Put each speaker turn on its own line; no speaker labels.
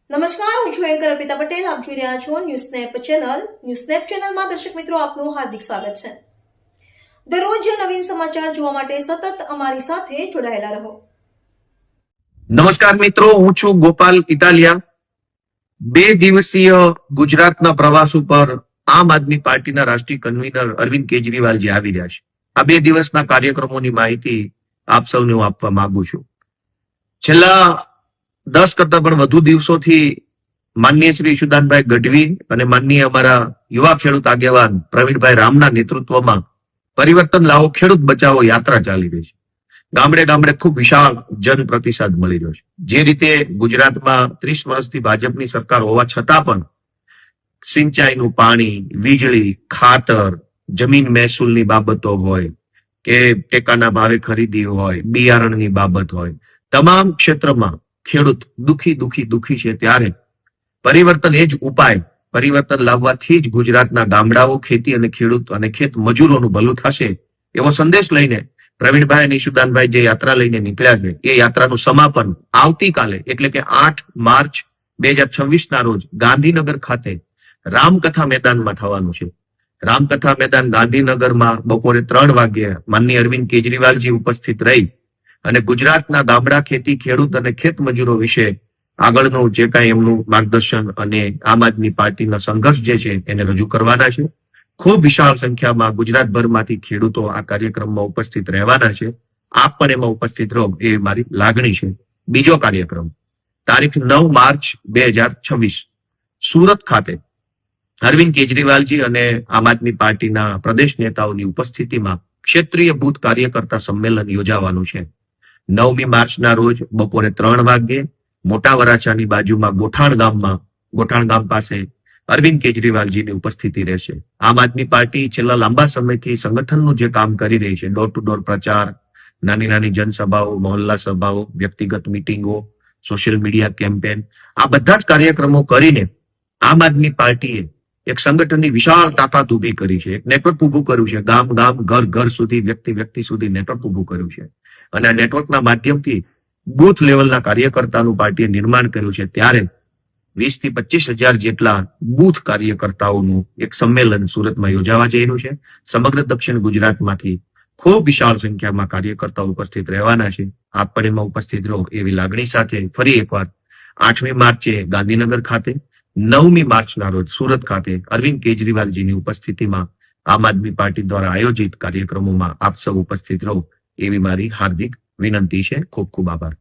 નમસ્કાર, હું છું એન્કર અર્પિતા પટેલ. આપ જોઈ રહ્યા છો news snap channel. News snap ચેનલમાં દર્શક મિત્રો આપનું હાર્દિક સ્વાગત છે. દરરોજ નવીન સમાચાર જોવા માટે સતત અમારી સાથે જોડાયેલા રહો.
નમસ્કાર મિત્રો, હું છું ગોપાલ ઇટાલિયા. 2 દિવસીય ગુજરાતના પ્રવાસ ઉપર આમ આદમી પાર્ટીના રાષ્ટ્રીય કન્વીનર અરવિંદ કેજરીવાલજી આવી રહ્યા છે. આ 2 દિવસના કાર્યક્રમોની માહિતી આપ સૌને હું આપવા માંગુ છું. છેલ્લા 10 કરતા પણ વધુ દિવસોથી માનનીય શ્રી ઈશુદાનભાઈ ગઢવી અને માનનીય અમારા યુવા ખેડૂત આગેવાન પ્રવીણભાઈ રામના નેતૃત્વમાં પરિવર્તન લાવો ખેડૂત બચાવો યાત્રા ચાલી રહી છે. ગામડે ગામડે ખૂબ વિશાળ જન પ્રતિસાદ મળી રહ્યો છે. જે રીતે ગુજરાતમાં 30 વર્ષથી ભાજપની સરકાર હોવા છતાં પણ સિંચાઈનું પાણી, વીજળી, ખાતર, જમીન મહેસૂલની બાબતો હોય કે ટેકાના ભાવે ખરીદી હોય, બિયારણની બાબત હોય, તમામ ક્ષેત્રમાં ખેડૂત દુખી છે. ત્યારે પરિવર્તન એ જ ઉપાય, પરિવર્તન લાવવાથી જ ગુજરાતના ગામડાઓ, ખેતી અને ખેડૂત અને ખેત મજૂરોનું ભલું થશે એવો સંદેશ લઈને પ્રવીણભાઈ અને ઈશુદાનભાઈ જે યાત્રા લઈને નીકળ્યા છે એ યાત્રાનું સમાપન આવતીકાલે એટલે કે 8 માર્ચ 2026 ના રોજ ગાંધીનગર ખાતે રામકથા મેદાનમાં થવાનું છે. રામકથા મેદાન ગાંધીનગરમાં બપોરે 3 વાગ્યે માનનીય અરવિંદ કેજરીવાલજી ઉપસ્થિત રહી અને ગુજરાતના ગામડા, ખેતી, ખેડૂત અને ખેત મજૂરો વિશે આગળનું જે કાંઈ એમનું માર્ગદર્શન અને આમ આદમી પાર્ટીનો સંઘર્ષ જે છે એને રજૂ કરવાના છે. ખૂબ વિશાળ સંખ્યામાં ગુજરાતભરમાંથી ખેડૂતો આ કાર્યક્રમમાં ઉપસ્થિત રહેવાના છે. આપ પણ એમાં ઉપસ્થિત રહો એ મારી લાગણી છે. બીજો કાર્યક્રમ તારીખ 9 માર્ચ 2026 સુરત ખાતે અરવિંદ કેજરીવાલજી અને આમ આદમી પાર્ટીના પ્રદેશ નેતાઓની ઉપસ્થિતિમાં ક્ષેત્રીય બૂથ કાર્યકર્તા સંમેલન યોજાવાનું છે. 9મી માર્ચના રોજ બપોરે 3 વાગ્યે મોટા વરાછાની બાજુમાં ગોઠાણ ગામ પાસે અરવિંદ કેજરીવાલજીની ઉપસ્થિતિ રહેશે. આમ આદમી પાર્ટી છેલ્લા લાંબા સમયથી સંગઠનનું જે કામ કરી રહી છે, ડોર ટુ ડોર પ્રચાર, નાની જનસભાઓ, મહોલ્લા સભાઓ, વ્યક્તિગત મિટિંગો, સોશિયલ મીડિયા કેમ્પેન, આ બધા જ કાર્યક્રમો કરીને આમ આદમી પાર્ટીએ એક સંગઠનની વિશાળ તાકાત ઉભી કરી છે. એક નેટવર્ક ઉભું કર્યું છે. ગામ ઘર સુધી, વ્યક્તિ સુધી નેટવર્ક ઉભું કર્યું છે અને આ નેટવર્કના માધ્યમથી બૂથ લેવલના કાર્યકર્તાનું પાર્ટીએ નિર્માણ કર્યું છે. ત્યારે 20 થી 25 હજાર જેટલા બૂથ કાર્યકર્તાઓનું એક સંમેલન સુરતમાં યોજાવા જઈ રહ્યું છે. સમગ્ર દક્ષિણ ગુજરાતમાંથી ખૂબ વિશાળ સંખ્યામાં કાર્યકર્તાઓ ઉપસ્થિત રહેવાના છે. આપ પણ એમાં ઉપસ્થિત રહો એવી લાગણી સાથે ફરી એકવાર 8મી માર્ચે ગાંધીનગર ખાતે, 9મી માર્ચના રોજ સુરત ખાતે અરવિંદ કેજરીવાલજીની ઉપસ્થિતિમાં આમ આદમી પાર્ટી દ્વારા આયોજિત કાર્યક્રમોમાં આપ સૌ ઉપસ્થિત રહો એવી મારી હાર્દિક વિનંતી છે. ખૂબ ખૂબ આભાર.